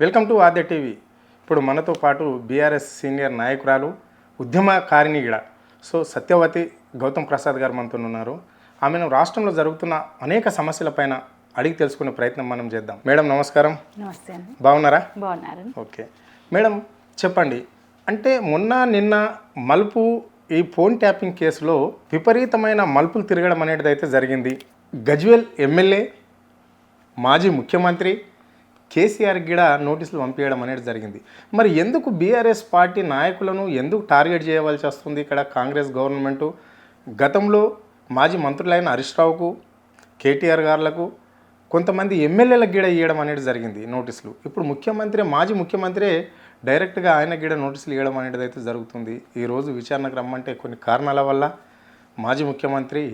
Welcome to Aadya TV. ఇప్పుడు మనతో పాటు బీఆర్ఎస్ సీనియర్ నాయకురాలు ఉద్యమకారిణి కూడా సత్యవతి గౌతమ్ ప్రసాద్ గారు మనతో ఉన్నారు. ఆమెను రాష్ట్రంలో జరుగుతున్న అనేక సమస్యలపైన అడిగి తెలుసుకునే ప్రయత్నం మనం చేద్దాం. మేడం నమస్కారం. నమస్తే అండి. బాగున్నారా? బాగున్నారు. ఓకే మేడం, చెప్పండి. అంటే నిన్న మలుపు ఈ ఫోన్ ట్యాపింగ్ కేసులో విపరీతమైన మలుపులు తిరగడం అనేది అయితే జరిగింది. గజ్వేల్ ఎమ్మెల్యే, మాజీ ముఖ్యమంత్రి కేసీఆర్ కూడా నోటీసులు పంపించడం అనేది జరిగింది. మరి ఎందుకు బీఆర్ఎస్ పార్టీ నాయకులను ఎందుకు టార్గెట్ చేయవలసి వస్తుంది? ఇక్కడ కాంగ్రెస్ గవర్నమెంటు గతంలో మాజీ మంత్రులైన హరీష్ రావుకు, కేటీఆర్ గారులకు, కొంతమంది ఎమ్మెల్యేలకు గిడ ఇవ్వడం అనేది జరిగింది నోటీసులు. ఇప్పుడు మాజీ ముఖ్యమంత్రి డైరెక్ట్గా ఆయన గిడ నోటీసులు ఇవ్వడం అనేది అయితే జరుగుతుంది. ఈరోజు విచారణకు రమ్మంటే కొన్ని కారణాల వల్ల మాజీ ముఖ్యమంత్రి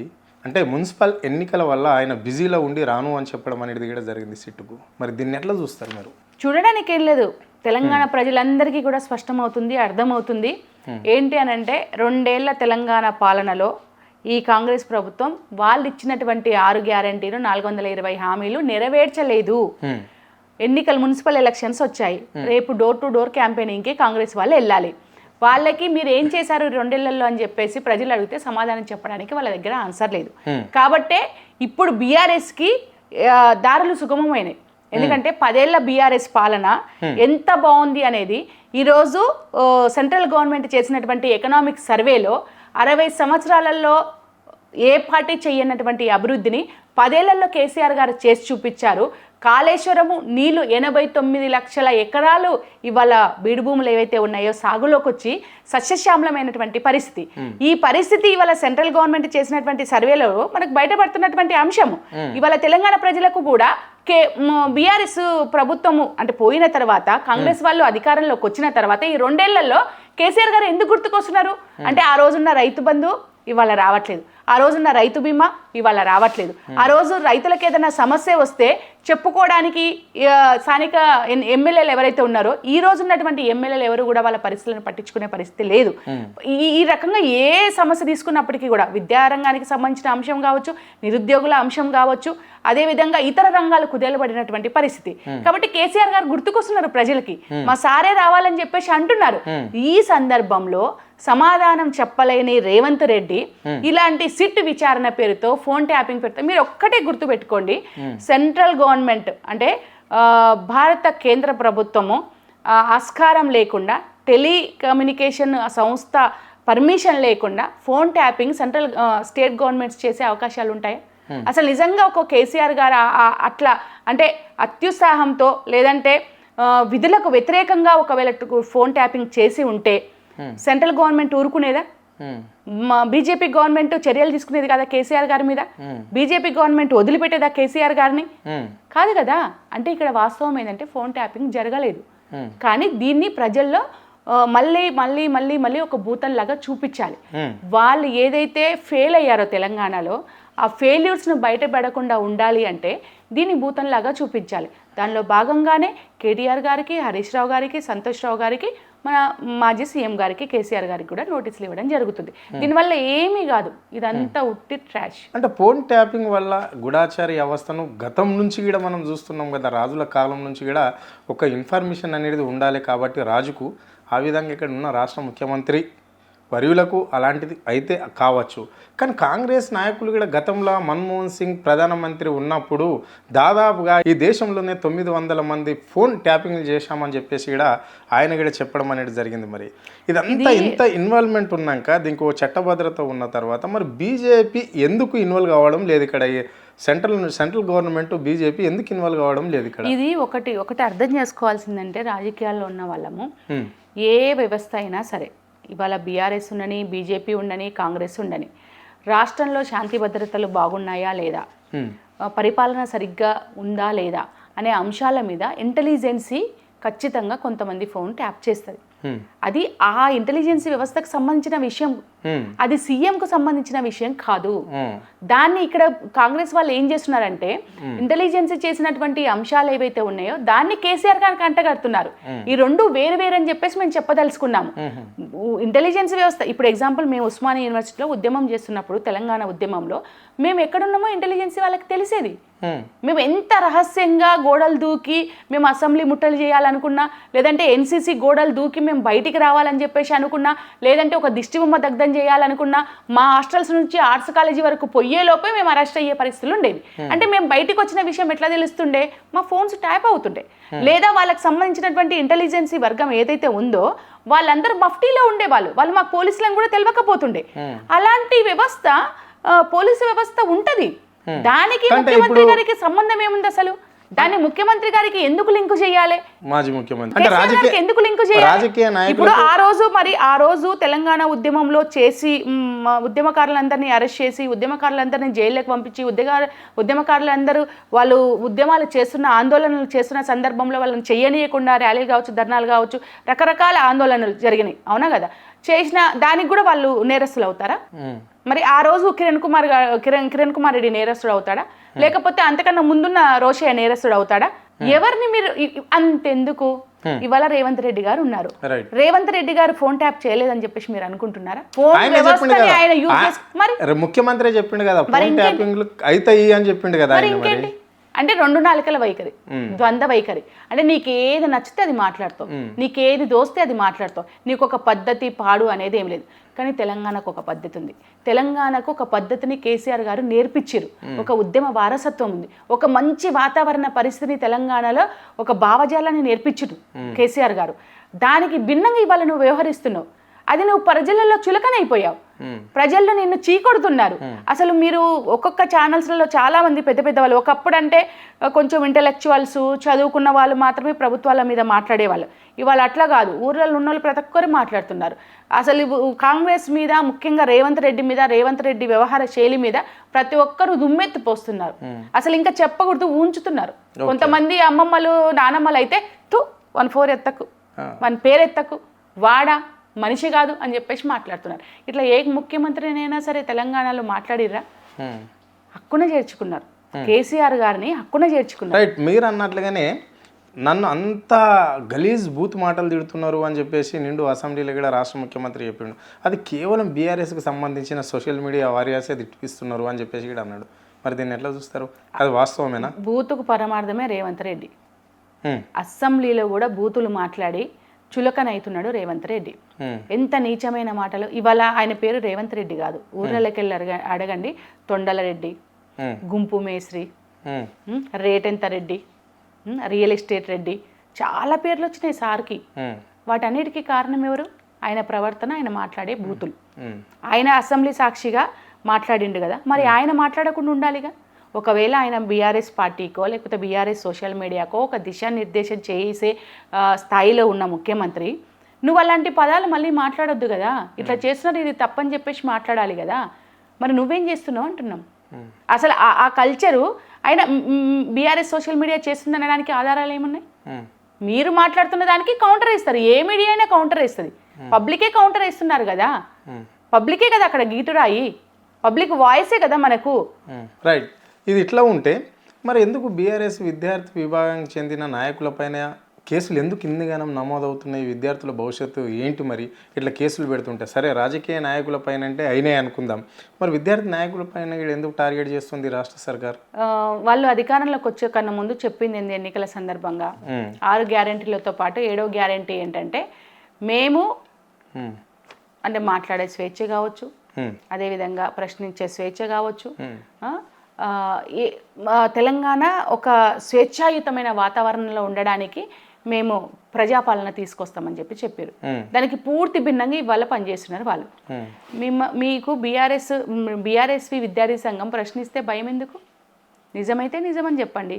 అంటే మున్సిపల్ ఎన్నికల వల్ల ఆయన బిజీలో ఉండి రాను అని చెప్పడం అనేది కూడా జరిగింది సిట్టుకు. మరి దీన్ని ఎట్లా చూస్తారు మీరు? చూడడానికి ఏం లేదు, తెలంగాణ ప్రజలందరికీ కూడా స్పష్టమవుతుంది, అర్థమవుతుంది. ఏంటి అని అంటే 2 ఏళ్ల తెలంగాణ పాలనలో ఈ కాంగ్రెస్ ప్రభుత్వం వాళ్ళు ఇచ్చినటువంటి 6 గ్యారంటీలు 420 హామీలు నెరవేర్చలేదు. ఎన్నికలు మున్సిపల్ ఎలక్షన్స్ వచ్చాయి. రేపు డోర్ టు డోర్ క్యాంపెయినింగ్కి కాంగ్రెస్ వాళ్ళు వెళ్ళాలి. వాళ్ళకి మీరు ఏం చేశారు 2 ఏళ్లలో అని చెప్పేసి ప్రజలు అడిగితే సమాధానం చెప్పడానికి వాళ్ళ దగ్గర ఆన్సర్ లేదు. కాబట్టే ఇప్పుడు బీఆర్ఎస్కి దారులు సుగమమైనవి. ఎందుకంటే 10 ఏళ్ల బీఆర్ఎస్ పాలన ఎంత బాగుంది అనేది ఈరోజు సెంట్రల్ గవర్నమెంట్ చేసినటువంటి ఎకనామిక్ సర్వేలో 60 సంవత్సరాలలో ఏ పార్టీ చేయనటువంటి అభివృద్ధిని 10 ఏళ్లలో కేసీఆర్ గారు చేసి చూపించారు. కాళేశ్వరము నీళ్లు 89 లక్షల ఎకరాలు ఇవాళ బీడు భూములు ఏవైతే ఉన్నాయో సాగులోకి వచ్చి సస్యశ్యామలమైనటువంటి పరిస్థితి. ఈ పరిస్థితి ఇవాళ సెంట్రల్ గవర్నమెంట్ చేసినటువంటి సర్వేలో మనకు బయటపడుతున్నటువంటి అంశము. ఇవాళ తెలంగాణ ప్రజలకు కూడా బీఆర్ఎస్ ప్రభుత్వము అంటే పోయిన తర్వాత కాంగ్రెస్ వాళ్ళు అధికారంలోకి వచ్చిన తర్వాత ఈ 2 ఏళ్లలో కేసీఆర్ గారు ఎందుకు గుర్తుకొస్తున్నారు అంటే ఆ రోజున్న రైతు బంధు ఇవాళ రావట్లేదు, ఆ రోజున్న రైతు బీమా ఇవాళ రావట్లేదు, ఆ రోజు రైతులకు ఏదైనా సమస్య వస్తే చెప్పుకోవడానికి స్థానిక ఎమ్మెల్యేలు ఎవరైతే ఉన్నారో ఈ రోజు ఉన్నటువంటి ఎమ్మెల్యేలు ఎవరు కూడా వాళ్ళ పరిస్థితులను పట్టించుకునే పరిస్థితి లేదు. ఈ రకంగా ఏ సమస్య తీసుకున్నప్పటికీ కూడా విద్యారంగానికి సంబంధించిన అంశం కావచ్చు, నిరుద్యోగుల అంశం కావచ్చు, అదేవిధంగా ఇతర రంగాలు కుదేలబడినటువంటి పరిస్థితి. కాబట్టి కేసీఆర్ గారు గుర్తుకొస్తున్నారు ప్రజలకి, మా సారే రావాలని చెప్పేసి అంటున్నారు. ఈ సందర్భంలో సమాధానం చెప్పలేని రేవంత్ రెడ్డి ఇలాంటి సిట్ విచారణ పేరుతో ఫోన్ ట్యాపింగ్ పేరుతో మీరు ఒక్కటే గుర్తుపెట్టుకోండి, సెంట్రల్ గవర్నమెంట్ అంటే భారత కేంద్ర ప్రభుత్వము ఆస్కారం లేకుండా టెలికమ్యూనికేషన్ సంస్థ పర్మిషన్ లేకుండా ఫోన్ ట్యాపింగ్ స్టేట్ గవర్నమెంట్స్ చేసే అవకాశాలు ఉంటాయి? అసలు నిజంగా ఒక కేసీఆర్ గారు అట్లా అంటే అత్యుత్సాహంతో లేదంటే విధులకు వ్యతిరేకంగా ఒకవేళ ఫోన్ ట్యాపింగ్ చేసి ఉంటే సెంట్రల్ గవర్నమెంట్ ఊరుకునేదా? బీజేపీ గవర్నమెంట్ చర్యలు తీసుకునేది కదా కేసీఆర్ గారి మీద? బీజేపీ గవర్నమెంట్ వదిలిపెట్టేదా కేసీఆర్ గారిని? కాదు కదా. అంటే ఇక్కడ వాస్తవం ఏంటంటే ఫోన్ ట్యాపింగ్ జరగలేదు, కానీ దీన్ని ప్రజల్లో మళ్ళీ మళ్ళీ మళ్ళీ మళ్ళీ ఒక భూతంలాగా చూపించాలి. వాళ్ళు ఏదైతే ఫెయిల్ అయ్యారో తెలంగాణలో ఆ ఫెయిల్యూర్స్ను బయటపడకుండా ఉండాలి అంటే దీన్ని భూతంలాగా చూపించాలి. దానిలో భాగంగానే కేటీఆర్ గారికి, హరీష్ రావు గారికి, సంతోష్ రావు గారికి, మన మాజీ సీఎం గారికి, కేసీఆర్ గారికి కూడా నోటీసులు ఇవ్వడం జరుగుతుంది. దీనివల్ల ఏమీ కాదు, ఇదంతా ఉట్టి ట్రాష్. అంటే ఫోన్ ట్యాపింగ్ వల్ల గూఢాచారి వ్యవస్థను గతం నుంచి కూడా మనం చూస్తున్నాం కదా, రాజుల కాలం నుంచి కూడా ఒక ఇన్ఫర్మేషన్ అనేది ఉండాలి. కాబట్టి రాజుకు ఆ విధంగా ఇక్కడ ఉన్న రాష్ట్ర ముఖ్యమంత్రి వర్యులకు అలాంటిది అయితే కావచ్చు. కానీ కాంగ్రెస్ నాయకులు కూడా గతంలో మన్మోహన్ సింగ్ ప్రధానమంత్రి ఉన్నప్పుడు దాదాపుగా ఈ దేశంలోనే 900 మంది ఫోన్ ట్యాపింగ్ చేశామని చెప్పేసి కూడా ఆయన కూడా చెప్పడం అనేది జరిగింది. మరి ఇదంతా ఇంత ఇన్వాల్వ్మెంట్ ఉన్నాక దీనికి ఓ చట్టభద్రత ఉన్న తర్వాత మరి బీజేపీ ఎందుకు ఇన్వాల్వ్ కావడం లేదు? ఇక్కడ సెంట్రల్ గవర్నమెంట్ బీజేపీ ఎందుకు ఇన్వాల్వ్ కావడం లేదు? ఇక్కడ ఇది ఒకటి అర్థం చేసుకోవాల్సిందంటే రాజకీయాల్లో ఉన్న వాళ్ళము ఏ వ్యవస్థ అయినా సరే, ఇవాళ బీఆర్ఎస్ ఉండని, బీజేపీ ఉండని, కాంగ్రెస్ ఉండని, రాష్ట్రంలో శాంతి భద్రతలు బాగున్నాయా లేదా, పరిపాలన సరిగ్గా ఉందా లేదా అనే అంశాల మీద ఇంటెలిజెన్సీ ఖచ్చితంగా కొంతమంది ఫోన్ ట్యాప్ చేస్తుంది. అది ఆ ఇంటెలిజెన్స్ వ్యవస్థకు సంబంధించిన విషయం, అది సీఎంకు సంబంధించిన విషయం కాదు. దాన్ని ఇక్కడ కాంగ్రెస్ వాళ్ళు ఏం చేస్తున్నారంటే ఇంటెలిజెన్స్ చేసినటువంటి అంశాలు ఏవైతే ఉన్నాయో దాన్ని కేసీఆర్ గారికి అంటగడుతున్నారు. ఈ రెండు వేరు వేరు అని చెప్పేసి మేము చెప్పదలుచుకున్నాము. ఇంటెలిజెన్స్ వ్యవస్థ ఇప్పుడు ఎగ్జాంపుల్ మేము ఉస్మానియా యూనివర్సిటీలో ఉద్యమం చేస్తున్నప్పుడు తెలంగాణ ఉద్యమంలో మేము ఎక్కడున్నామో ఇంటెలిజెన్స్ వాళ్ళకి తెలిసేది. మేము ఎంత రహస్యంగా గోడలు దూకి మేము అసెంబ్లీ ముట్టలు చేయాలనుకున్నా, లేదంటే ఎన్సీసీ గోడలు దూకి మేము బయటికి రావాలని చెప్పేసి అనుకున్నా, లేదంటే ఒక దిష్టిబొమ్మ దగ్ధం చేయాలనుకున్నా, మా హాస్టల్స్ నుంచి ఆర్ట్స్ కాలేజీ వరకు పొయ్యేలోపే మేము అరెస్ట్ అయ్యే పరిస్థితులు ఉండేవి. అంటే మేము బయటికి వచ్చిన విషయం ఎట్లా తెలుస్తుండే? మా ఫోన్స్ ట్యాప్ అవుతుండే, లేదా వాళ్ళకి సంబంధించినటువంటి ఇంటెలిజెన్సీ వర్గం ఏదైతే ఉందో వాళ్ళందరూ మఫ్టీలో ఉండేవాళ్ళు, వాళ్ళు మాకు పోలీసులను కూడా తెలియకపోతుండే. అలాంటి వ్యవస్థ పోలీసు వ్యవస్థ ఉంటది. దానికి ముఖ్యమంత్రి గారికి సంబంధం ఏముంది అసలు? దాన్ని ముఖ్యమంత్రి గారికి ఎందుకు లింకు చేయాలి? మాజీ ముఖ్యమంత్రి అంటే రాజకీయ ఎందుకు లింకు చేయాలి? రాజకీయ నాయకులు ఇప్పుడు ఆ రోజు తెలంగాణ ఉద్యమంలో చేసి ఉద్యమకారులందరినీ అరెస్ట్ చేసి ఉద్యమకారులందరినీ జైల్లోకి పంపించి ఉద్యమకారులందరూ వాళ్ళు ఉద్యమాలు చేస్తున్న ఆందోళనలు చేస్తున్న సందర్భంలో వాళ్ళని చెయ్యనీయకుండా ర్యాలీలు కావచ్చు, ధర్నాలు కావచ్చు, రకరకాల ఆందోళనలు జరిగినాయి, అవునా కదా? చేసిన దానికి కూడా వాళ్ళు నేరస్తులు అవుతారా? మరి ఆ రోజు కిరణ్ కుమార్ రెడ్డి నేరస్తుడు అవుతాడా? లేకపోతే అంతకన్నా ముందున్న రోషయ్య నేరస్తుడు అవుతాడా? ఎవరిని మీరు అంతెందుకు? ఇవాళ రేవంత్ రెడ్డి గారు ఉన్నారు. రేవంత్ రెడ్డి గారు ఫోన్ ట్యాప్ చేయలేదని చెప్పేసి మీరు అనుకుంటున్నారా? ఫోన్ వ్యవస్థని ఆయన యూజ్ చేసి మరి ముఖ్యమంత్రి చెప్పిండు కదా ఫోన్ ట్యాపింగ్లు అవుతాయి అని చెప్పిండు కదా. ఇంకేంటి అంటే రెండు నాలుకల వైఖరి, ద్వంద్వ వైఖరి. అంటే నీకు ఏది నచ్చితే అది మాట్లాడతావు, నీకేది దోస్తే అది మాట్లాడతావు. నీకు ఒక పద్ధతి పాడు అనేది ఏం లేదు. కానీ తెలంగాణకు ఒక పద్ధతి ఉంది. తెలంగాణకు ఒక పద్ధతిని కేసీఆర్ గారు నేర్పించారు. ఒక ఉద్యమ వారసత్వం ఉంది. ఒక మంచి వాతావరణ పరిస్థితిని తెలంగాణలో ఒక భావజాలాన్ని నేర్పించుడు కేసీఆర్ గారు. దానికి భిన్నంగా ఇవాళ నువ్వు వ్యవహరిస్తున్నావు. అది నువ్వు ప్రజలలో చులకనైపోయావు. ప్రజల్లో నిన్ను చీకొడుతున్నారు. అసలు మీరు ఒక్కొక్క ఛానల్స్లలో చాలా మంది పెద్ద పెద్ద వాళ్ళు, ఒకప్పుడు అంటే కొంచెం ఇంటలెక్చువల్స్ చదువుకున్న వాళ్ళు మాత్రమే ప్రభుత్వాల మీద మాట్లాడేవాళ్ళు. ఇవాళ అట్లా కాదు, ఊర్లలో ఉన్న వాళ్ళు ప్రతి ఒక్కరు మాట్లాడుతున్నారు. అసలు కాంగ్రెస్ మీద, ముఖ్యంగా రేవంత్ రెడ్డి మీద, రేవంత్ రెడ్డి వ్యవహార శైలి మీద ప్రతి ఒక్కరు దుమ్మెత్తి పోస్తున్నారు. అసలు ఇంకా చెప్పకూడదు, ఊంచుతున్నారు. కొంతమంది అమ్మమ్మలు నానమ్మలు అయితే వన్ 4 ఎత్తకు, వన్ పేరెత్తకు, వాడా మనిషి కాదు అని చెప్పేసి మాట్లాడుతున్నారు. ఇట్లా ఏ ముఖ్యమంత్రినైనా సరే తెలంగాణలో మాట్లాడిర్రా? హక్కున చేర్చుకున్నారు. కేసీఆర్ గారిని హక్కున చేర్చుకున్నారు. రైట్, మీరు అన్నట్లుగానే నన్ను అంత గలీజ్ బూత్ మాటలు తిడుతున్నారు అని చెప్పేసి నిండు అసెంబ్లీలో కూడా రాష్ట్ర ముఖ్యమంత్రి చెప్పిండు. అది కేవలం బీఆర్ఎస్కి సంబంధించిన సోషల్ మీడియా వారియాసే తిట్టిపిస్తున్నారు అని చెప్పేసి కూడా అన్నాడు. మరి దీన్ని ఎట్లా చూస్తారు? అది వాస్తవమేనా? బూతుకు పరమార్థమే రేవంత్ రెడ్డి. అసెంబ్లీలో కూడా బూతులు మాట్లాడి చులకనవుతున్నాడు రేవంత్ రెడ్డి. ఎంత నీచమైన మాటలు! ఇవాళ ఆయన పేరు రేవంత్ రెడ్డి కాదు, ఊర్లలోకి వెళ్ళి అడగండి. తొండల రెడ్డి, గుంపు మేస్త్రి, రేటెంత రెడ్డి, రియల్ ఎస్టేట్ రెడ్డి, చాలా పేర్లు వచ్చినాయి సార్కి. వాటన్నిటికీ కారణం ఎవరు? ఆయన ప్రవర్తన, ఆయన మాట్లాడే బూతులు. ఆయన అసెంబ్లీ సాక్షిగా మాట్లాడిండు కదా, మరి ఆయన మాట్లాడకుండా ఉండాలిగా. ఒకవేళ ఆయన బీఆర్ఎస్ పార్టీకో లేకపోతే బీఆర్ఎస్ సోషల్ మీడియాకో ఒక దిశానిర్దేశం చేసే స్థాయిలో ఉన్న ముఖ్యమంత్రి, నువ్వు అలాంటి పదాలు మళ్ళీ మాట్లాడొద్దు కదా. ఇట్లా చేస్తున్నారు, ఇది తప్పని చెప్పేసి మాట్లాడాలి కదా. మరి నువ్వేం చేస్తున్నావు అంటున్నాం. అసలు ఆ కల్చరు ఆయన బీఆర్ఎస్ సోషల్ మీడియా చేస్తుంది అనడానికి ఆధారాలు ఏమున్నాయి? మీరు మాట్లాడుతున్న దానికి కౌంటర్ వేస్తారు. ఏ మీడియా అయినా కౌంటర్ వేస్తుంది. పబ్లికే కౌంటర్ వేస్తున్నారు కదా. పబ్లికే కదా అక్కడ గీటురాయి, పబ్లిక్ వాయిసే కదా మనకు. రైట్, ఇది ఇట్లా ఉంటే మరి ఎందుకు బీఆర్ఎస్ విద్యార్థి విభాగానికి చెందిన నాయకులపైన కేసులు ఎందుకు ఇందుగానం నమోదవుతున్నాయి? విద్యార్థుల భవిష్యత్తు ఏంటి? మరి ఇట్లా కేసులు పెడుతుంటే సరే, రాజకీయ నాయకులపైన అంటే అయినాయి అనుకుందాం, మరి విద్యార్థి నాయకులపైన ఎందుకు టార్గెట్ చేస్తుంది రాష్ట్ర సర్కార్? వాళ్ళు అధికారంలోకి వచ్చే కన్నా ముందు చెప్పింది ఏంది? ఎన్నికల సందర్భంగా 6 గ్యారెంటీలతో పాటు 7వ గ్యారెంటీ ఏంటంటే, మేము అంటే మాట్లాడే స్వేచ్ఛ కావచ్చు, అదేవిధంగా ప్రశ్నించే స్వేచ్ఛ కావచ్చు, తెలంగాణ ఒక స్వేచ్ఛాయుతమైన వాతావరణంలో ఉండడానికి మేము ప్రజాపాలన తీసుకొస్తామని చెప్పారు. దానికి పూర్తి భిన్నంగా ఇవాళ పనిచేస్తున్నారు వాళ్ళు. మీకు బీఆర్ఎస్వి విద్యార్థి సంఘం ప్రశ్నిస్తే భయం ఎందుకు? నిజమైతే నిజమని చెప్పండి,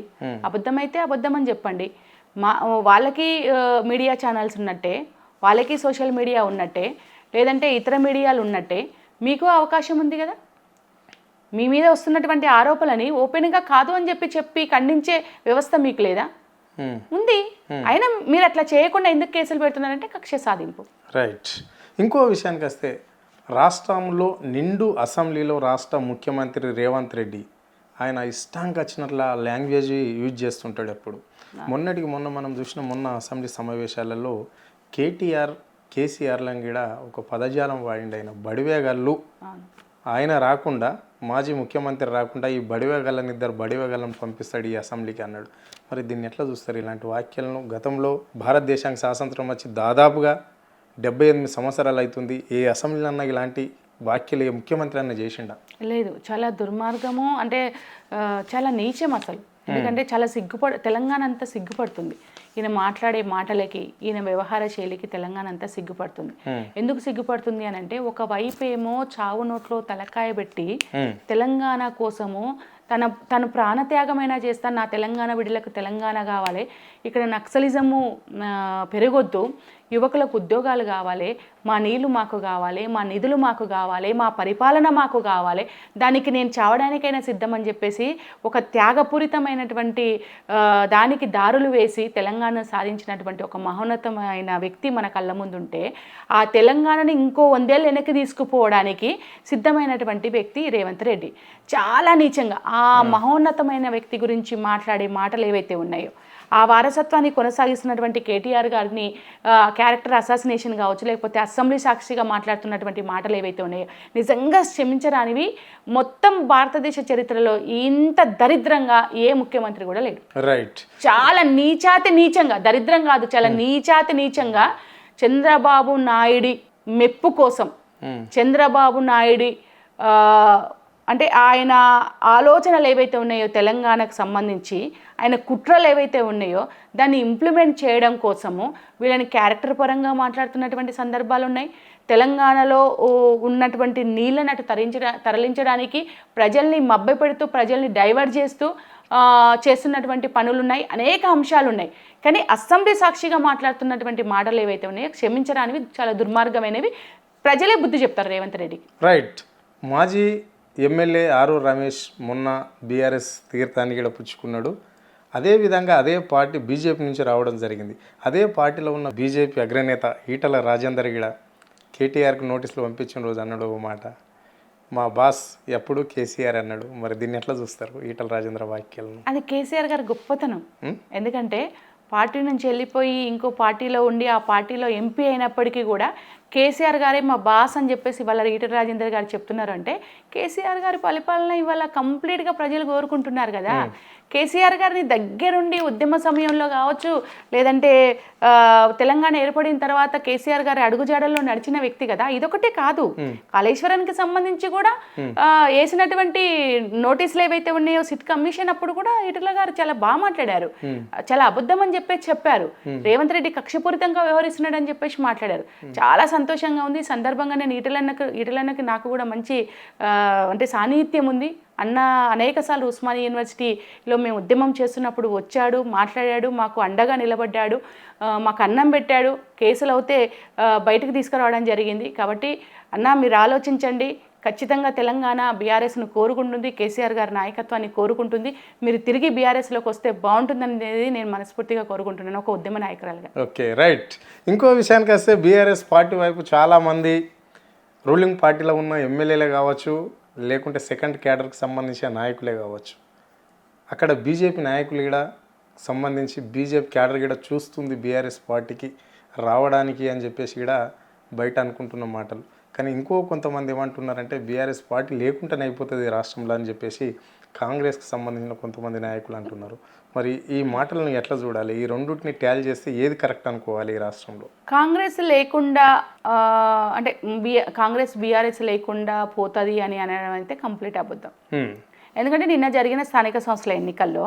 అబద్ధమైతే అబద్ధం అని చెప్పండి. వాళ్ళకి మీడియా ఛానల్స్ ఉన్నట్టే, వాళ్ళకి సోషల్ మీడియా ఉన్నట్టే, లేదంటే ఇతర మీడియాలు ఉన్నట్టే మీకు అవకాశం ఉంది కదా. మీ మీద వస్తున్నటువంటి ఆరోపణలని ఓపెన్గా కాదు అని చెప్పి ఖండించే వ్యవస్థ మీకు లేదా? ఉంది. అయినా మీరు అట్లా చేయకుండా ఎందుకు కేసులు పెడుతున్నారంటే కక్ష సాధింపు. రైట్. ఇంకో విషయానికి వస్తే, రాష్ట్రంలో నిండు అసెంబ్లీలో రాష్ట్ర ముఖ్యమంత్రి రేవంత్ రెడ్డి ఆయన ఇష్టానికి వచ్చినట్ల లాంగ్వేజ్ యూజ్ చేస్తుంటాడు ఎప్పుడు. మొన్నటికి మొన్న మనం చూసిన అసెంబ్లీ సమావేశాలలో కేసీఆర్ లంగిడ ఒక పదజాలం వాడిండు. ఆయన బడివేగళ్ళు ఆయన రాకుండా మాజీ ముఖ్యమంత్రి రాకుండా ఈ బడివేగలను ఇద్దరు బడివేగలను పంపిస్తాడు ఈ అసెంబ్లీకి అన్నాడు. మరి దీన్ని ఎట్లా చూస్తారు? ఇలాంటి వ్యాఖ్యలను గతంలో భారతదేశానికి స్వాతంత్రం వచ్చి దాదాపుగా 78 సంవత్సరాలు అవుతుంది. ఏ అసెంబ్లీ అన్న ఇలాంటి వ్యాఖ్యలు ఏ ముఖ్యమంత్రి అన్న చేసిండా? లేదు, చాలా దుర్మార్గము, అంటే చాలా నీచం అసలు. ఎందుకంటే చాలా తెలంగాణ అంతా సిగ్గుపడుతుంది. ఈయన మాట్లాడే మాటలకి, ఈయన వ్యవహార శైలికి తెలంగాణ అంతా సిగ్గుపడుతుంది. ఎందుకు సిగ్గుపడుతుంది అని అంటే, ఒకవైపు ఏమో చావు నోట్లో తలకాయ పెట్టి తెలంగాణ కోసము తను ప్రాణత్యాగమైనా చేస్తాను, నా తెలంగాణ బిడ్డలకు తెలంగాణ కావాలి, ఇక్కడ నక్సలిజము పెరగొద్దు, యువకులకు ఉద్యోగాలు కావాలి, మా నీళ్లు మాకు కావాలి, మా నిధులు మాకు కావాలి, మా పరిపాలన మాకు కావాలి, దానికి నేను చావడానికైనా సిద్ధమని చెప్పేసి ఒక త్యాగపూరితమైనటువంటి దానికి దారులు వేసి తెలంగాణ సాధించినటువంటి ఒక మహోన్నతమైన వ్యక్తి మన కళ్ళ ముందుంటే, ఆ తెలంగాణని ఇంకో 100 ఏళ్ళు వెనక్కి తీసుకుపోవడానికి సిద్ధమైనటువంటి వ్యక్తి రేవంత్ రెడ్డి. చాలా నీచంగా ఆ మహోన్నతమైన వ్యక్తి గురించి మాట్లాడే మాటలు ఏవైతే ఉన్నాయో, ఆ వారసత్వాన్ని కొనసాగిస్తున్నటువంటి కేటీఆర్ గారిని క్యారెక్టర్ అసాసినేషన్ కావచ్చు, లేకపోతే అసెంబ్లీ సాక్షిగా మాట్లాడుతున్నటువంటి మాటలు ఏవైతే ఉన్నాయో నిజంగా క్షమించరానివి. మొత్తం భారతదేశ చరిత్రలో ఇంత దరిద్రంగా ఏ ముఖ్యమంత్రి కూడా లేడు. రైట్. చాలా నీచంగా, దరిద్రం కాదు, చాలా నీచంగా చంద్రబాబు నాయుడి మెప్పు కోసం, చంద్రబాబు నాయుడి అంటే ఆయన ఆలోచనలు ఏవైతే ఉన్నాయో తెలంగాణకు సంబంధించి, ఆయన కుట్రలు ఏవైతే ఉన్నాయో దాన్ని ఇంప్లిమెంట్ చేయడం కోసము వీళ్ళని క్యారెక్టర్ పరంగా మాట్లాడుతున్నటువంటి సందర్భాలు ఉన్నాయి. తెలంగాణలో ఉన్నటువంటి నీళ్ళని అటు తరలించడానికి ప్రజల్ని మభ్యపెడుతూ, ప్రజల్ని డైవర్ట్ చేస్తూ చేస్తున్నటువంటి పనులున్నాయి, అనేక అంశాలు ఉన్నాయి. కానీ అసెంబ్లీ సాక్షిగా మాట్లాడుతున్నటువంటి మాటలు ఏవైతే ఉన్నాయో క్షమించడానివి, చాలా దుర్మార్గమైనవి. ప్రజలే బుద్ధి చెప్తారు రేవంత్ రెడ్డికి. రైట్. మాజీ ఎమ్మెల్యే ఆరూర్ రమేష్ మొన్న బీఆర్ఎస్ తీర్థాన్ని కూడా పుచ్చుకున్నాడు. అదేవిధంగా అదే పార్టీ బీజేపీ నుంచి రావడం జరిగింది. అదే పార్టీలో ఉన్న బీజేపీ అగ్రనేత ఈటల రాజేందర్ కూడా కేటీఆర్కి నోటీసులు పంపించిన రోజు అన్నాడు ఓ మాట, మా బాస్ ఎప్పుడు కేసీఆర్ అన్నాడు. మరి దీన్ని ఎట్లా చూస్తారు ఈటల రాజేంద్ర వ్యాఖ్యలను? అది కేసీఆర్ గారి గొప్పతనం. ఎందుకంటే పార్టీ నుంచి వెళ్ళిపోయి ఇంకో పార్టీలో ఉండి ఆ పార్టీలో ఎంపీ అయినప్పటికీ కూడా కేసీఆర్ గారే మా బాస్ అని చెప్పేసి ఇవాళ ఈటల రాజేందర్ గారు చెప్తున్నారు అంటే, కేసీఆర్ గారి పరిపాలన ఇవాళ కంప్లీట్గా ప్రజలు కోరుకుంటున్నారు కదా. కేసీఆర్ గారిని దగ్గరుండి ఉద్యమ సమయంలో కావచ్చు, లేదంటే తెలంగాణ ఏర్పడిన తర్వాత కేసీఆర్ గారి అడుగుజాడల్లో నడిచిన వ్యక్తి కదా. ఇదొకటే కాదు, కాళేశ్వరానికి సంబంధించి కూడా వేసినటువంటి నోటీసులు ఏవైతే ఉన్నాయో సిట్ కమిషన్ అప్పుడు కూడా ఈటల గారు చాలా బాగా మాట్లాడారు, చాలా అబద్ధం అని చెప్పారు. రేవంత్ రెడ్డి కక్షపూరితంగా వ్యవహరిస్తున్నాడు అని చెప్పేసి మాట్లాడారు. చాలా సంతోషంగా ఉంది. సందర్భంగా నేను ఈటలన్నకి నాకు కూడా మంచి అంటే సాన్నిహిత్యం ఉంది. అన్న అనేకసార్లు ఉస్మానియా యూనివర్సిటీలో మేము ఉద్యమం చేస్తున్నప్పుడు వచ్చాడు, మాట్లాడాడు, మాకు అండగా నిలబడ్డాడు, మాకు అన్నం పెట్టాడు, కేసులు అయితే బయటకు తీసుకురావడం జరిగింది. కాబట్టి అన్న మీరు ఆలోచించండి, ఖచ్చితంగా తెలంగాణ బీఆర్ఎస్ను కోరుకుంటుంది, కేసీఆర్ గారి నాయకత్వాన్ని కోరుకుంటుంది, మీరు తిరిగి బీఆర్ఎస్లోకి వస్తే బాగుంటుందనేది నేను మనస్ఫూర్తిగా కోరుకుంటున్నాను ఒక ఉద్యమ నాయకురాలుగా. Okay, right. ఇంకో విషయానికి వస్తే బీఆర్ఎస్ పార్టీ వైపు చాలామంది రూలింగ్ పార్టీలో ఉన్న ఎమ్మెల్యేలే కావచ్చు, లేకుంటే సెకండ్ క్యాడర్కి సంబంధించిన నాయకులే కావచ్చు, అక్కడ బీజేపీ నాయకులు కూడా సంబంధించి బీజేపీ క్యాడర్ కూడా చూస్తుంది బీఆర్ఎస్ పార్టీకి రావడానికి అని చెప్పేసి కూడా బయట అనుకుంటున్న మాటలు. కానీ ఇంకో కొంతమంది ఏమంటున్నారంటే బీఆర్ఎస్ పార్టీ లేకుండానే అయిపోతుంది రాష్ట్రంలో అని చెప్పేసి కాంగ్రెస్కి సంబంధించిన కొంతమంది నాయకులు అంటున్నారు. మరి ఈ మాటలను ఎట్లా చూడాలి? ఈ రెండింటిని ట్యాల్ చేస్తే ఏది కరెక్ట్ అనుకోవాలి ఈ రాష్ట్రంలో? కాంగ్రెస్ లేకుండా అంటే కాంగ్రెస్ బీఆర్ఎస్ లేకుండా పోతుంది అని అనడం అయితే కంప్లీట్ అబద్ధం. ఎందుకంటే నిన్న జరిగిన స్థానిక సంస్థల ఎన్నికల్లో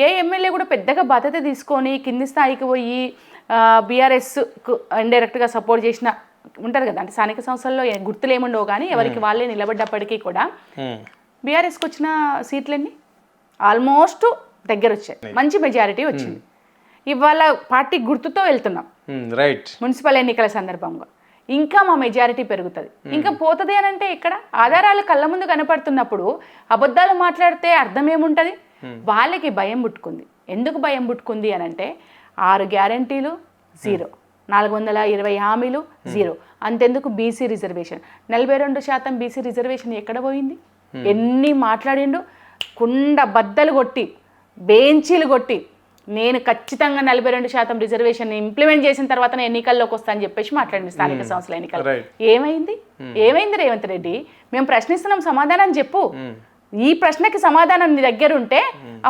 ఏ ఎమ్మెల్యే కూడా పెద్దగా బాధ్యత తీసుకొని కింది స్థాయికి పోయి బీఆర్ఎస్కు ఇండైరెక్ట్గా సపోర్ట్ చేసిన ఉంటారు కదా. అంటే స్థానిక సంస్థల్లో గుర్తులు ఏముండవు, కానీ ఎవరికి వాళ్ళే నిలబడ్డప్పటికీ కూడా బీఆర్ఎస్కి వచ్చిన సీట్లన్నీ ఆల్మోస్ట్ దగ్గర వచ్చాయి, మంచి మెజారిటీ వచ్చింది. ఇవాళ పార్టీ గుర్తుతో వెళ్తున్నాం రైట్ మున్సిపల్ ఎన్నికల సందర్భంగా. ఇంకా మా మెజారిటీ పెరుగుతుంది, ఇంకా పోతుంది అని అంటే ఇక్కడ ఆధారాలు కళ్ళ ముందు కనపడుతున్నప్పుడు అబద్ధాలు మాట్లాడితే అర్థం ఏముంటుంది? వాళ్ళకి భయం పుట్టుకుంది. ఎందుకు భయం పుట్టుకుంది అని అంటే 6 గ్యారంటీలు జీరో, 420 హామీలు జీరో. అంతెందుకు బీసీ రిజర్వేషన్ 42% బీసీ రిజర్వేషన్ ఎక్కడ పోయింది? ఎన్ని మాట్లాడిండు, కుండ బద్దలు కొట్టి బెంచీలు కొట్టి నేను ఖచ్చితంగా 42% రిజర్వేషన్ ఇంప్లిమెంట్ చేసిన తర్వాత నేను ఎన్నికల్లోకి వస్తా అని చెప్పేసి మాట్లాడింది స్థానిక సంస్థల ఎన్నికలు. ఏమైంది రేవంత్ రెడ్డి? మేము ప్రశ్నిస్తున్నాం, సమాధానం చెప్పు. ఈ ప్రశ్నకి సమాధానం నీ దగ్గర ఉంటే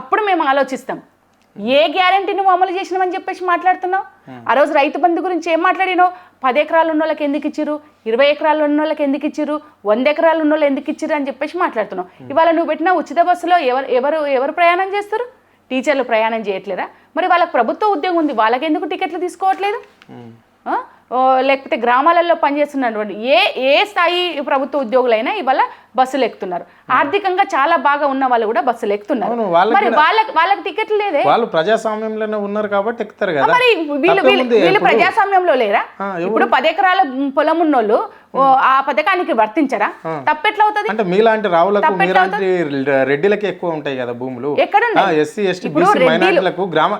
అప్పుడు మేము ఆలోచిస్తాం. ఏ గ్యారంటీ నువ్వు అమలు చేసినావని చెప్పేసి మాట్లాడుతున్నావు? ఆ రోజు రైతు బంధు గురించి ఏం మాట్లాడినావు? 10 ఎకరాలు ఉన్న వాళ్ళకి ఎందుకు ఇచ్చిరు, 20 ఎకరాలు ఉన్న వాళ్ళకి ఎందుకు ఇచ్చిరు, 100 ఎకరాలు ఉన్న వాళ్ళు ఎందుకు ఇచ్చిరు అని చెప్పేసి మాట్లాడుతున్నావు. ఇవాళ నువ్వు పెట్టిన ఉచిత బస్సులో ఎవరు ప్రయాణం చేస్తారు? టీచర్లు ప్రయాణం చేయట్లేరా? మరి వాళ్ళకి ప్రభుత్వ ఉద్యోగం ఉంది, వాళ్ళకి ఎందుకు టికెట్లు తీసుకోవట్లేదు? లేకపోతే గ్రామాలలో పనిచేస్తున్నటువంటి ఏ స్థాయి ప్రభుత్వ ఉద్యోగులైనా ఇవాళ బస్సులు ఎక్కుతున్నారు. ఆర్థికంగా చాలా బాగా ఉన్న వాళ్ళు కూడా బస్సులు ఎక్కుతున్నారు. మరి వాళ్ళకి టికెట్లు లేదే? వాళ్ళు ప్రజాస్వామ్యంలోనే ఉన్నారు కాబట్టి ఎక్కుతారు కదా. మరి వీళ్ళు ప్రజాస్వామ్యంలో లేరా? ఇప్పుడు 10 ఎకరాల పొలం ఉన్నోళ్ళు ఆ పథకానికి వర్తించరా? తప్పెట్లా అవుతుంది? అంటే మీలాంటి రావులకు మీలాంటి రెడ్డిలకి ఎక్కువ ఉంటాయి కదా భూములు. ఎస్సీ ఎస్టీ బీసీ మైనారిటీలకు గ్రామ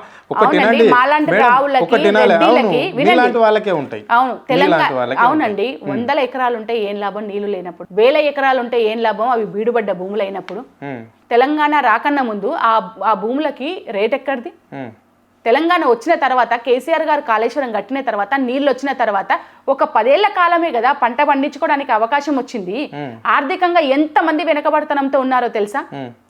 వాళ్ళకే ఉంటాయి. అవును, తెలంగాణ అవునండి. 100 ఎకరాలు ఉంటే ఏం లాభం నీళ్లు లేనప్పుడు, 1000 ఎకరాలు ఉంటే ఏం లాభం అవి బీడుబడ్డ భూములు అయినప్పుడు? తెలంగాణ రాకన్నా ముందు ఆ భూములకి రేట్ ఎక్కడిది? తెలంగాణ వచ్చిన తర్వాత కేసీఆర్ గారు కాళేశ్వరం కట్టిన తర్వాత నీళ్ళు వచ్చిన తర్వాత ఒక 10 ఏళ్ల కాలమే కదా పంట పండించుకోవడానికి అవకాశం వచ్చింది. ఆర్థికంగా ఎంత మంది వెనకబడతనంతో ఉన్నారో తెలుసా?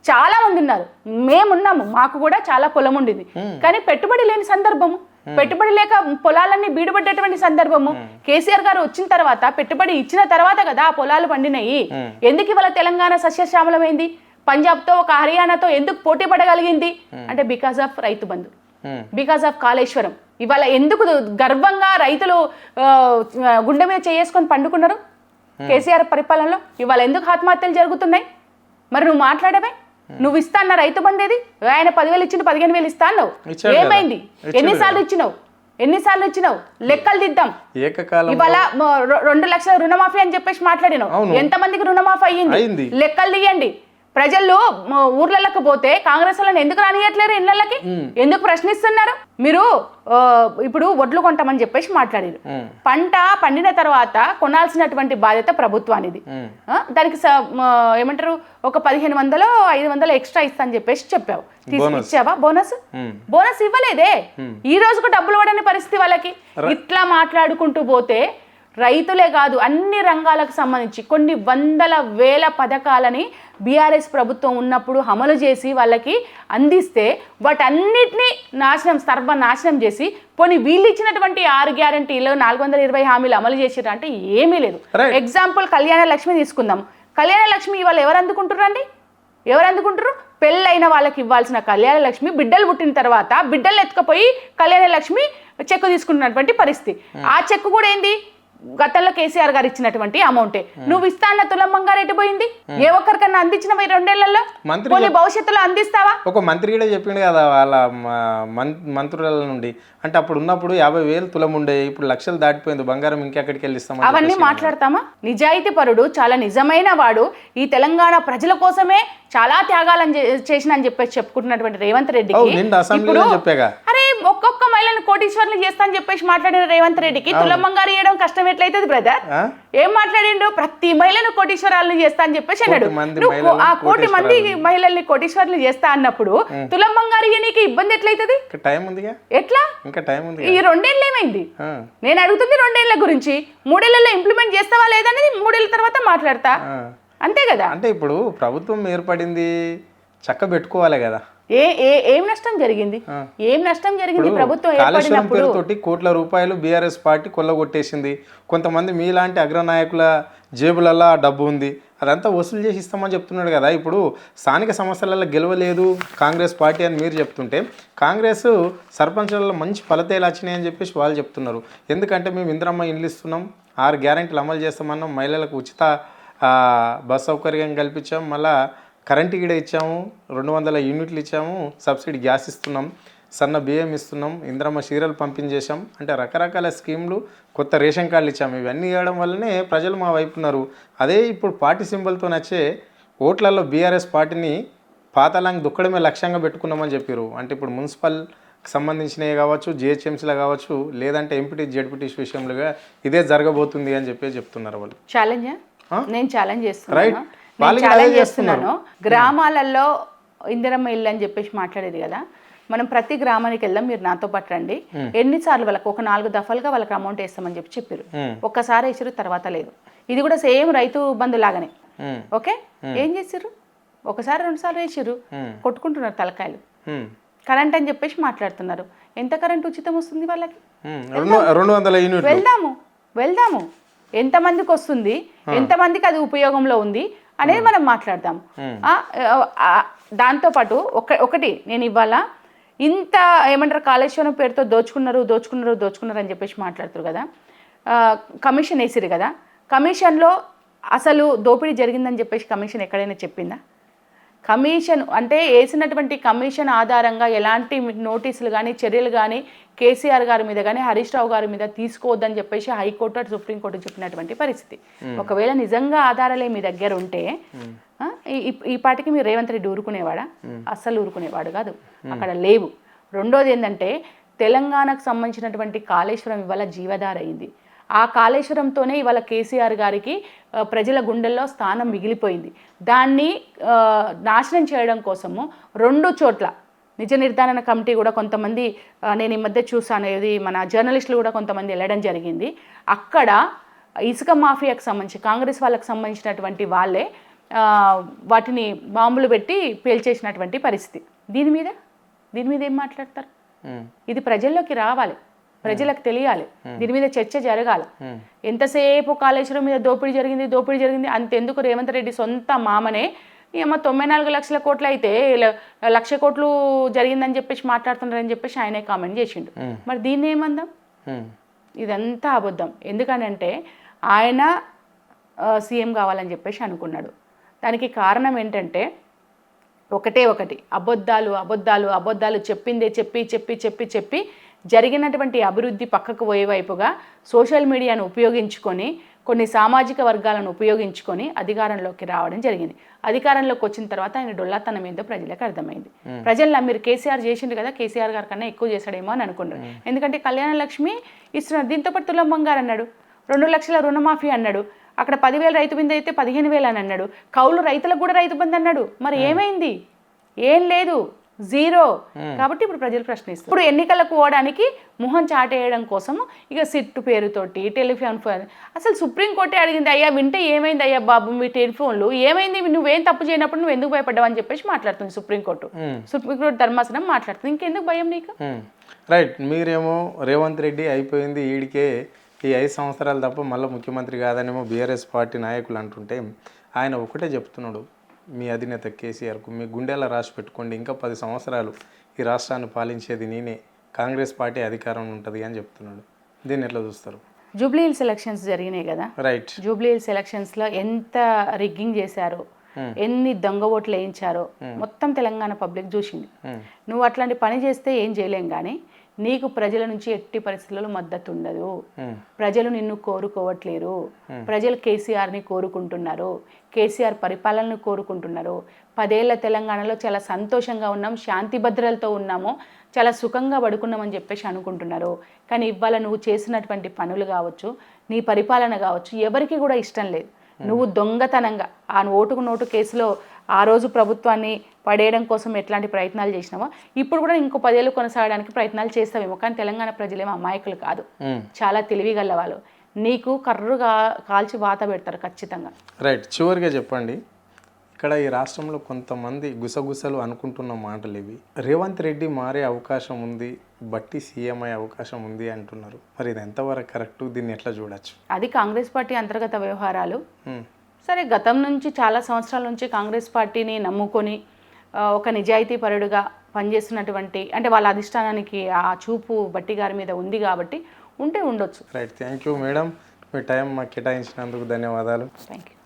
చాలా మంది ఉన్నారు. మేమున్నాము, మాకు కూడా చాలా పొలం ఉండింది. కానీ పెట్టుబడి లేని సందర్భము, పెట్టుబడి లేక పొలాలన్నీ బీడుపడ్డటువంటి సందర్భము. కేసీఆర్ గారు వచ్చిన తర్వాత పెట్టుబడి ఇచ్చిన తర్వాత కదా ఆ పొలాలు పండినాయి. ఎందుకు ఇవాళ తెలంగాణ సస్యశ్యామలమైంది? పంజాబ్తో ఒక హర్యానాతో ఎందుకు పోటీ పడగలిగింది అంటే because of Rythu Bandhu, because of Kaleshwaram. ఇవాళ ఎందుకు గర్వంగా రైతులు గుండె మీద చేసుకొని పండుకున్నారు కేసీఆర్ పరిపాలనలో? ఇవాళ ఎందుకు ఆత్మహత్యలు జరుగుతున్నాయి? మరి నువ్వు మాట్లాడమే, నువ్వు ఇస్తా అన్న రైతు బంధు ఏది? ఆయన 10,000 ఇచ్చిండు, 15,000 ఇస్తా అన్నావు. ఏమైంది? ఎన్నిసార్లు ఇచ్చినావు? లెక్కలు దిద్దాం. ఇవాళ 2 లక్షల రుణమాఫీ అని చెప్పేసి మాట్లాడినావు. ఎంతమందికి రుణమాఫీ అయ్యింది? లెక్కలు తీయండి. ప్రజలు ఊర్లలోకి పోతే కాంగ్రెస్ వాళ్ళని ఎందుకు రానియట్లేరు ఇళ్ళకి? ఎందుకు ప్రశ్నిస్తున్నారు? మీరు ఇప్పుడు వడ్లు కొంటామని చెప్పేసి మాట్లాడారు. పంట పండిన తర్వాత కొనాల్సినటువంటి బాధ్యత ప్రభుత్వానిది. దానికి ఏమంటారు, ఒక 1500 500 ఎక్స్ట్రా ఇస్తా అని చెప్పేసి చెప్పావు. ఇచ్చావా బోనస్? ఇవ్వలేదే. ఈ రోజుకు డబ్బులు పడని పరిస్థితి వాళ్ళకి. ఇట్లా మాట్లాడుకుంటూ పోతే రైతులే కాదు, అన్ని రంగాలకు సంబంధించి కొన్ని వందల వేల పథకాలని బీఆర్ఎస్ ప్రభుత్వం ఉన్నప్పుడు అమలు చేసి వాళ్ళకి అందిస్తే వాటన్నిటినీ సర్వనాశనం చేసి పోనీ వీళ్ళు ఇచ్చినటువంటి 6 గ్యారంటీలు 420 హామీలు అమలు చేసిరా అంటే ఏమీ లేదు. ఎగ్జాంపుల్ కళ్యాణ లక్ష్మి తీసుకుందాం. కళ్యాణ లక్ష్మి ఇవాళ ఎవరు అందుకుంటారు? పెళ్ళైన వాళ్ళకి ఇవ్వాల్సిన కళ్యాణ లక్ష్మి బిడ్డలు పుట్టిన తర్వాత బిడ్డలు ఎత్తుకుపోయి కళ్యాణ లక్ష్మి చెక్కు తీసుకున్నటువంటి పరిస్థితి. ఆ చెక్కు కూడా ఏంది? గతంలో కేసీఆర్ గారు ఇచ్చినటువంటి అమౌంటే. నువ్వు ఇస్తా అన్న తులం బంగారు ఎటు పోయింది? ఏ ఒక్కరికన్నా అందించిన 2 ఏళ్లలో? భవిష్యత్తులో అందిస్తావా? ఒక మంత్రి కూడా చెప్పిండు కదా వాళ్ళ మంత్రుల నుండి. అంటే అప్పుడు ఉన్నప్పుడు 50,000 తులం ఉండే, ఇప్పుడు లక్షలు దాటిపోయింది బంగారం, ఇంకెక్కడికి వెళ్ళిస్తాం? అవన్నీ మాట్లాడతామా? నిజాయితీ పరుడు, చాలా నిజమైన వాడు, ఈ తెలంగాణ ప్రజల కోసమే చాలా త్యాగాలను చేసిన అని చెప్పేసి చెప్పుకుంటున్నటువంటి రేవంత్ రెడ్డికి అరే ఒక్కొక్క మహిళను కోటీశ్వర్లు చేస్తా అని చెప్పేసి మాట్లాడిన రేవంత్ రెడ్డికి తులం బంగారు ఇవ్వడం కష్టం ఎట్లయితుంది బ్రదర్? ఏం మాట్లాడిండు? ప్రతి మహిళను కోటీశ్వరాలను చేస్తా అని చెప్పేసి అన్నాడు. నువ్వు ఆ 1 కోటి మంది మహిళల్ని కోటీశ్వర్లు చేస్తా అన్నప్పుడు తులం బంగారు ఇవ్వనీకి ఇబ్బంది ఎట్లయితుంది? ఎట్లా? ఈ 2 ఏళ్ళు ఏమైంది? నేను అడుగుతుంది 2 ఏళ్ల గురించి. 3 ఏళ్లలో ఇంప్లిమెంట్ చేస్తావా లేదనేది 3 ఏళ్ల తర్వాత మాట్లాడతా, అంతే కదా. అంటే ఇప్పుడు ప్రభుత్వం ఏర్పడింది చక్క పెట్టుకోవాలి కదా. ఏం నష్టం జరిగింది? ప్రభుత్వం ఏర్పడినప్పుడు తోటి కోట్ల రూపాయలు బీఆర్ఎస్ పార్టీ కొల్లగొట్టేసింది. కొంతమంది మీలాంటి అగ్రనాయకుల జేబులలో డబ్బు ఉంది, అదంతా వసూలు చేసి ఇస్తామని చెప్తున్నాడు కదా. ఇప్పుడు స్థానిక సమస్యలలో గెలవలేదు కాంగ్రెస్ పార్టీ అని మీరు చెప్తుంటే, కాంగ్రెస్ సర్పంచ్లలో మంచి ఫలితాలు వచ్చినాయి అని చెప్పేసి వాళ్ళు చెప్తున్నారు. ఎందుకంటే మేము ఇందిరమ్మ ఇండ్లు ఇస్తున్నాం, 6 గ్యారెంటీలు అమలు చేస్తామన్నాం, మహిళలకు ఉచిత బస్ సౌకర్యం కల్పించాం, మళ్ళీ కరెంటు కూడా ఇచ్చాము, 200 యూనిట్లు ఇచ్చాము, సబ్సిడీ గ్యాస్ ఇస్తున్నాం, సన్న బియ్యం ఇస్తున్నాం, ఇందిరమ్మ చీరలు పంపించేశాం. అంటే రకరకాల స్కీములు, కొత్త రేషన్ కార్డులు ఇచ్చాము. ఇవన్నీ ఇవ్వడం వల్లనే ప్రజలు మా వైపు ఉన్నారు. అదే ఇప్పుడు పార్టీ సింబల్తో నచ్చే ఓట్లలో బీఆర్ఎస్ పార్టీని పాతాళానికి దుక్కడమే లక్ష్యంగా పెట్టుకున్నామని చెప్పారు. అంటే ఇప్పుడు మున్సిపల్ సంబంధించినవి కావచ్చు, జిహెచ్ఎంసీలు కావచ్చు, లేదంటే ఎంపీటీ జెడ్పీటీస్ విషయంలోగా ఇదే జరగబోతుంది అని చెప్తున్నారు వాళ్ళు. నేను ఛాలెంజ్ చేస్తున్నాను. గ్రామాలలో ఇందిరమ్మ ఇల్లు అని చెప్పేసి మాట్లాడేది కదా. మనం ప్రతి గ్రామానికి వెళ్దాం, మీరు నాతో పాటు రండి. ఎన్నిసార్లు వాళ్ళకి ఒక 4 దఫాలుగా వాళ్ళకి అమౌంట్ వేస్తామని చెప్పారు. ఒక్కసారి వేసారు, తర్వాత లేదు. ఇది కూడా సేమ్ రైతు బంధు లాగానే. ఓకే, ఏం చేసారు? ఒకసారి 2 సార్లు వేసారు, కొట్టుకుంటున్నారు తలకాయలు. కరెంట్ అని చెప్పేసి మాట్లాడుతున్నారు. ఎంత కరెంట్ ఉచితం వస్తుంది వాళ్ళకి? 200 యూనిట్లు. వెళ్దాము ఎంతమందికి వస్తుంది, ఎంతమందికి అది ఉపయోగంలో ఉంది అనేది మనం మాట్లాడదాం. దాంతోపాటు ఒకటి నేను ఇవాళ ఇంత ఏమంటారు కాళేశ్వరం పేరుతో దోచుకున్నారు అని చెప్పేసి మాట్లాడుతారు కదా. కమిషన్ వేసిరు కదా, కమిషన్లో అసలు దోపిడీ జరిగిందని చెప్పేసి కమిషన్ ఎక్కడైనా చెప్పిందా? కమిషన్ అంటే వేసినటువంటి కమిషన్ ఆధారంగా ఎలాంటి నోటీసులు కానీ చర్యలు కానీ కేసీఆర్ గారి మీద కానీ హరీష్ రావు గారి మీద తీసుకోవద్దని చెప్పేసి హైకోర్టు అటు సుప్రీంకోర్టు చెప్పినటువంటి పరిస్థితి. ఒకవేళ నిజంగా ఆధారాలే మీ దగ్గర ఉంటే ఈ పాటికి మీరు రేవంత్ రెడ్డి ఊరుకునేవాడా? అస్సలు ఊరుకునేవాడు కాదు. అక్కడ లేవు. రెండోది ఏంటంటే తెలంగాణకు సంబంధించినటువంటి కాళేశ్వరం ఇవాళ జీవధార అయింది. ఆ కాళేశ్వరంతోనే ఇవాళ కేసీఆర్ గారికి ప్రజల గుండెల్లో స్థానం మిగిలిపోయింది. దాన్ని నాశనం చేయడం కోసము 2 చోట్ల నిజ నిర్ధారణ కమిటీ కూడా కొంతమంది, నేను ఈ మధ్య చూసాను, ఇది మన జర్నలిస్టులు కూడా కొంతమంది వెళ్ళడం జరిగింది. అక్కడ ఇసుక మాఫియాకు సంబంధించి కాంగ్రెస్ వాళ్ళకి సంబంధించినటువంటి వాళ్ళే వాటిని బాంబులు పెట్టి పేల్చేసినటువంటి పరిస్థితి. దీని మీద ఏం మాట్లాడతారు? ఇది ప్రజల్లోకి రావాలి, ప్రజలకు తెలియాలి, దీని మీద చర్చ జరగాలి. ఎంతసేపు కాళేశ్వరం మీద దోపిడీ జరిగింది అంతెందుకు రేవంత్ రెడ్డి సొంత మామనే ఏమో 94 లక్షల కోట్లు అయితే 1,00,000 కోట్లు జరిగిందని చెప్పేసి మాట్లాడుతున్నారని చెప్పేసి ఆయనే కామెంట్ చేసిండు. మరి దీన్ని ఏమందాం? ఇదంతా అబద్ధం. ఎందుకనంటే ఆయన సీఎం కావాలని చెప్పేసి అనుకున్నాడు. దానికి కారణం ఏంటంటే ఒకటి అబద్ధాలు చెప్పిందే చెప్పి జరిగినటువంటి అభివృద్ధి పక్కకు పోయే వైపుగా సోషల్ మీడియాను ఉపయోగించుకొని కొన్ని సామాజిక వర్గాలను ఉపయోగించుకొని అధికారంలోకి రావడం జరిగింది. అధికారంలోకి వచ్చిన తర్వాత ఆయన డొల్లాతనం ఏందో ప్రజలకు అర్థమైంది. ప్రజల్లో మీరు కేసీఆర్ చేసిండు కదా, కేసీఆర్ గారి కన్నా ఎక్కువ చేశాడేమో అని అనుకున్నారు. ఎందుకంటే కళ్యాణ లక్ష్మి ఇస్తున్నారు, దీంతో పాటు తులం బంగారు అన్నాడు, 2 లక్షల రుణమాఫీ అన్నాడు, అక్కడ 10,000 రైతు బంధు అయితే 15,000 అని అన్నాడు, కౌలు రైతులకు కూడా రైతు బంధు అన్నాడు. మరి ఏమైంది? ఏం లేదు, జీరో. కాబట్టి ఇప్పుడు ప్రజలు ప్రశ్నిస్తారు. ఇప్పుడు ఎన్నికలకు పోవడానికి మొహం చాటేయడం కోసం ఇక సిట్టు పేరుతోటి టెలిఫోన్ అసలు సుప్రీంకోర్టే అడిగింది, అయ్యా వింటే ఏమైంది అయ్యా బాబు మీ టెలిఫోన్లు ఏమైంది, నువ్వేం తప్పు చేయనప్పుడు నువ్వు ఎందుకు భయపడ్డావు అని చెప్పేసి మాట్లాడుతుంది సుప్రీంకోర్టు ధర్మాసనం మాట్లాడుతుంది. ఇంకెందుకు భయం నీకు? రైట్. మీరేమో రేవంత్ రెడ్డి అయిపోయింది ఈడికే ఈ 5 సంవత్సరాలు తప్ప మళ్ళీ ముఖ్యమంత్రి కాదనేమో బీఆర్ఎస్ పార్టీ నాయకులు అంటుంటే ఆయన ఒకటే చెప్తున్నాడు, మీ అధినేత కేసీఆర్కు మీ గుండెలా రాసి పెట్టుకోండి, ఇంకా 10 సంవత్సరాలు ఈ రాష్ట్రాన్ని పాలించేది నేనే, కాంగ్రెస్ పార్టీ అధికారం ఉంటుంది అని చెప్తున్నాడు. దీన్ని ఎట్లా చూస్తారు? జూబ్లీ హిల్స్ ఎలక్షన్స్ జరిగినాయి కదా, రైట్. జూబ్లీ హిల్స్ ఎలక్షన్స్లో ఎంత రిగ్గింగ్ చేశారో, ఎన్ని దొంగ ఓట్లు వేయించారో మొత్తం తెలంగాణ పబ్లిక్ చూసింది. నువ్వు అట్లాంటి పని చేస్తే ఏం చేయలేం, కానీ నీకు ప్రజల నుంచి ఎట్టి పరిస్థితుల్లో మద్దతు ఉండదు. ప్రజలు నిన్ను కోరుకోవట్లేరు, ప్రజలు కేసీఆర్ని కోరుకుంటున్నారు, కేసీఆర్ పరిపాలనను కోరుకుంటున్నారు. 10 ఏళ్ల తెలంగాణలో చాలా సంతోషంగా ఉన్నాం, శాంతి భద్రతలతో ఉన్నాము, చాలా సుఖంగా పడుకున్నామని చెప్పేసి అనుకుంటున్నారు. కానీ ఇవాళ నువ్వు చేసినటువంటి పనులు కావచ్చు, నీ పరిపాలన కావచ్చు, ఎవరికి కూడా ఇష్టం లేదు. నువ్వు దొంగతనంగా ఆ ఓటుకు నోటు కేసులో ఆ రోజు ప్రభుత్వాన్ని పడేయడం కోసం ఎట్లాంటి ప్రయత్నాలు చేసినావో ఇప్పుడు కూడా ఇంకో 10 ఏళ్ళు కొనసాగడానికి ప్రయత్నాలు చేస్తావేమో. కానీ తెలంగాణ ప్రజలేమో అమాయకులు కాదు, చాలా తెలివిగల వాళ్ళు. నీకు కర్రుగా కాల్చి వాత పెడతారు ఖచ్చితంగా. రైట్. చివరిగా చెప్పండి, ఇక్కడ ఈ రాష్ట్రంలో కొంతమంది గుసగుసలు అనుకుంటున్న మాటలు ఇవి, రేవంత్ రెడ్డి మారే అవకాశం ఉంది, బట్టి సీఎం అయ్యే అవకాశం ఉంది అంటున్నారు. మరి ఇది ఎంతవరకు కరెక్ట్? దీన్ని ఎట్లా చూడొచ్చు? అది కాంగ్రెస్ పార్టీ అంతర్గత వ్యవహారాలు. సరే, గతం నుంచి చాలా సంవత్సరాల నుంచి కాంగ్రెస్ పార్టీని నమ్ముకొని ఒక నిజాయితీ పరుడుగా పనిచేస్తున్నటువంటి, అంటే వాళ్ళ అధిష్టానానికి ఆ చూపు బట్టి గారి మీద ఉంది కాబట్టి ఉండొచ్చు. Right. Thank you madam, me time మాకు కేటాయించినందుకు ధన్యవాదాలు. Thank you.